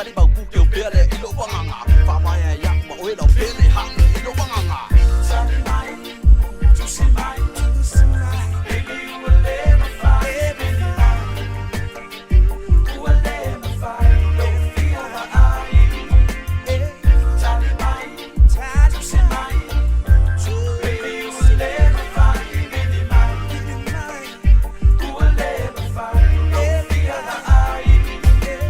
你冇顾叫别咧，一路往啊啊，发完呀呀，冇为了别咧哈，一路往啊啊。在买，就是买，就是买 ，Baby you will never find, baby you will never find, don't feel my eye. 在买，就是买 ，Baby you will never find, baby you will never find, don't feel my eye.Baby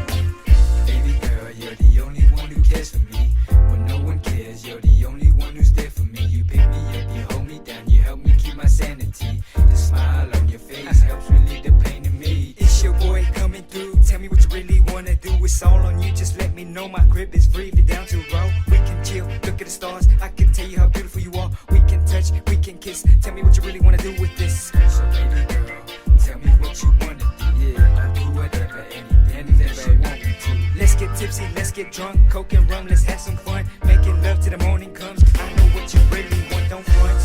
girl, you're the only one who cares for me. When no one cares, you're the only one who's there for me. You pick me up, you hold me down, you help me keep my sanity. The smile on your face helps relieve the pain in me. It's your boy coming through, tell me what you really wanna do. It's all on you, just let me know. My grip is free, if you're down to roll. We can chill, look at the stars, I can tell you how beautiful you are. We can touch, we can kiss, tell me what you really wanna do with this. So baby girl, tell me what you wanna do. Yeah, I'll do whatever, anything that you want me to. Let's get tipsy, let's get drunk, coke and rum, let's have some fun. Making love till the morning comes, I know what you really want, don't front.